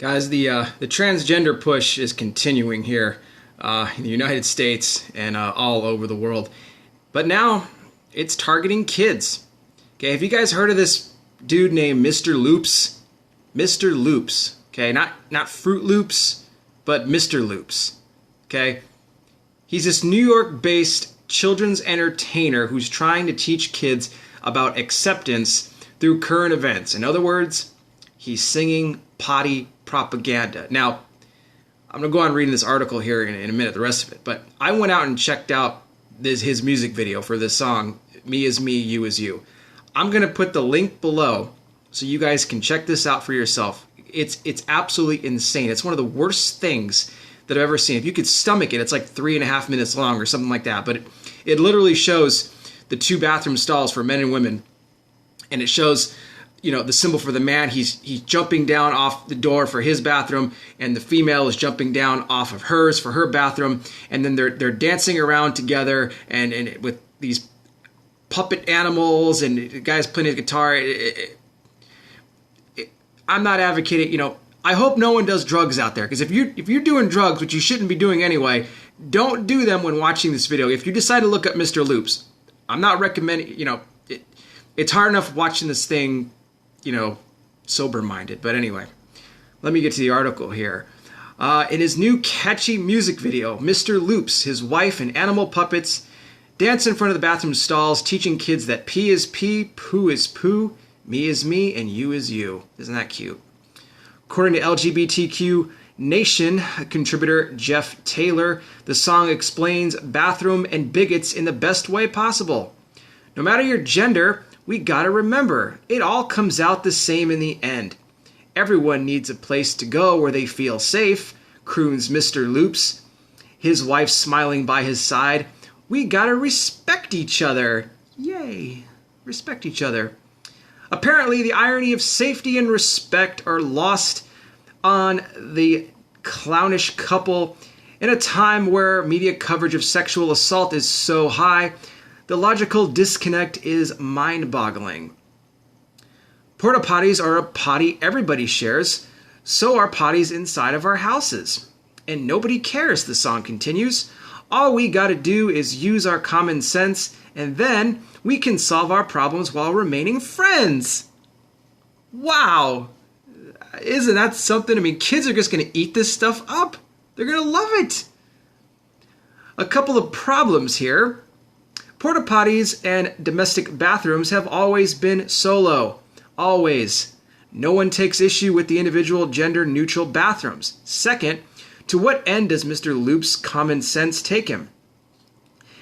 Guys, the transgender push is continuing here in the United States and all over the world. But now it's targeting kids. Okay, have you guys heard of this dude named Mr. Loops? Mr. Loops. Okay, not Fruit Loops, but Mr. Loops. Okay? He's this New York-based children's entertainer who's trying to teach kids about acceptance through current events. In other words, he's singing potty propaganda. Now, I'm going to go on reading this article here in a minute, the rest of it, but I went out and checked out his music video for this song, Me Is Me, You Is You. I'm going to put the link below so you guys can check this out for yourself. It's absolutely insane. It's one of the worst things that I've ever seen. If you could stomach it, it's like 3.5 minutes long or something like that, but it literally shows the two bathroom stalls for men and women, and it shows, you know, the symbol for the man. He's jumping down off the door for his bathroom, and the female is jumping down off of hers for her bathroom, and then they're dancing around together and with these puppet animals, and the guy's playing his guitar. I'm not advocating, you know, I hope no one does drugs out there, because if you're doing drugs, which you shouldn't be doing anyway, don't do them when watching this video. If you decide to look up Mr. Loops, I'm not recommending, you know, it's hard enough watching this thing, you know, sober-minded. But anyway, let me get to the article here. In his new catchy music video, Mr. Loops, his wife, and animal puppets dance in front of the bathroom stalls, teaching kids that P is P, Poo is Poo, me is me, and you is you. Isn't that cute? According to LGBTQ Nation contributor Jeff Taylor, the song explains bathroom and bigots in the best way possible. No matter your gender, we gotta remember, it all comes out the same in the end. Everyone needs a place to go where they feel safe, croons Mr. Loops, his wife smiling by his side. We gotta respect each other. Yay, respect each other. Apparently, the irony of safety and respect are lost on the clownish couple. In a time where media coverage of sexual assault is so high, the logical disconnect is mind-boggling. Porta potties are a potty everybody shares, so are potties inside of our houses. And nobody cares, the song continues. All we gotta do is use our common sense, and then we can solve our problems while remaining friends. Wow! Isn't that something? I mean, kids are just gonna eat this stuff up. They're gonna love it. A couple of problems here. Porta potties and domestic bathrooms have always been solo. Always. No one takes issue with the individual gender-neutral bathrooms. Second, to what end does Mr. Loop's common sense take him?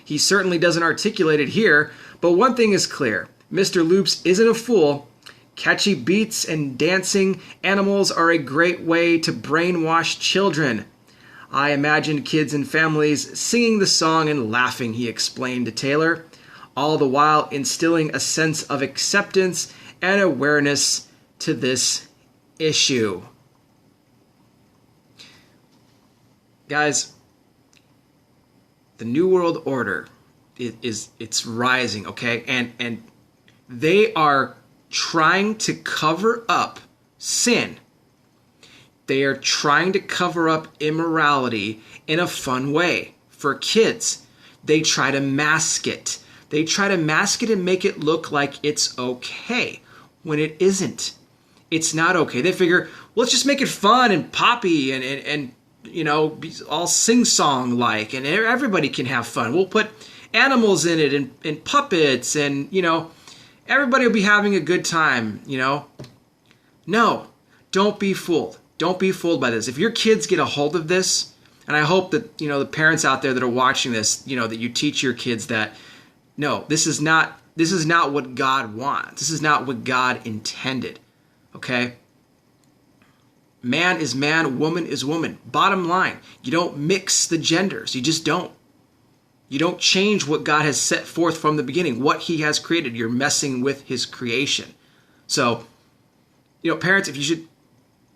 He certainly doesn't articulate it here, but one thing is clear. Mr. Loops isn't a fool. Catchy beats and dancing animals are a great way to brainwash children. I imagined kids and families singing the song and laughing, he explained to Taylor, all the while instilling a sense of acceptance and awareness to this issue. Guys, the New World Order it's rising, okay? And they are trying to cover up sin. They are trying to cover up immorality in a fun way for kids. They try to mask it. They try to mask it and make it look like it's okay when it isn't. It's not okay. They figure, well, let's just make it fun and poppy and you know, be all sing-song like, and everybody can have fun. We'll put animals in it and puppets, and, you know, everybody will be having a good time, you know. No, don't be fooled. Don't be fooled by this. If your kids get a hold of this, and I hope that, you know, the parents out there that are watching this, you know, that you teach your kids that, no, this is not what God wants. This is not what God intended. Okay? Man is man, woman is woman. Bottom line, you don't mix the genders. You just don't. You don't change what God has set forth from the beginning, what he has created. You're messing with his creation. So, you know, parents, if you should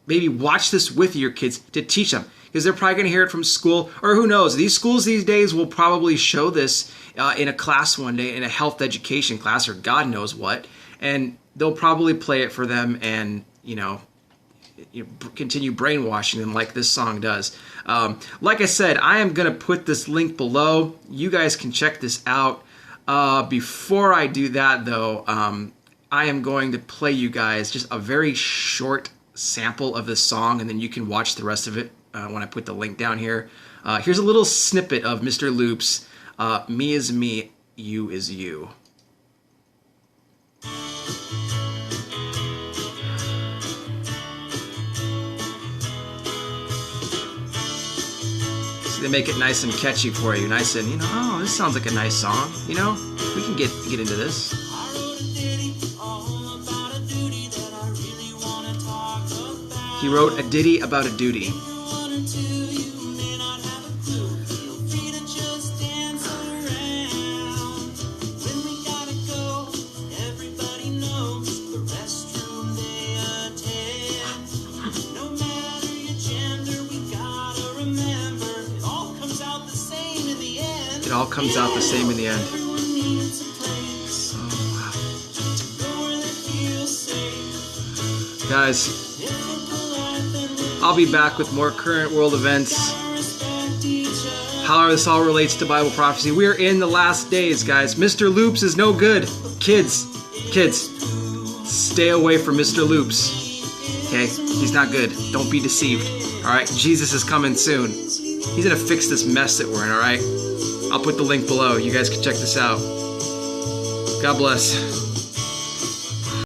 maybe watch this with your kids to teach them, because they're probably going to hear it from school, or who knows, these schools these days will probably show this in a class one day, in a health education class, or God knows what, and they'll probably play it for them, and, you know, continue brainwashing them like this song does. Like I said, I am going to put this link below. You guys can check this out. Before I do that, though, I am going to play you guys just a very short sample of this song, and then you can watch the rest of it when I put the link down here. Here's a little snippet of Mr. Loops, Me Is Me, You Is You. So they make it nice and catchy for you, nice and, oh, this sounds like a nice song, we can get into this. He wrote a ditty about a duty. It all comes out the same in the end. Oh, wow. Guys, I'll be back with more current world events, how this all relates to Bible prophecy. We're in the last days, guys. Mr. Loops is no good. Kids, stay away from Mr. Loops. Okay? He's not good. Don't be deceived. Alright? Jesus is coming soon. He's gonna fix this mess that we're in, alright? I'll put the link below. You guys can check this out. God bless.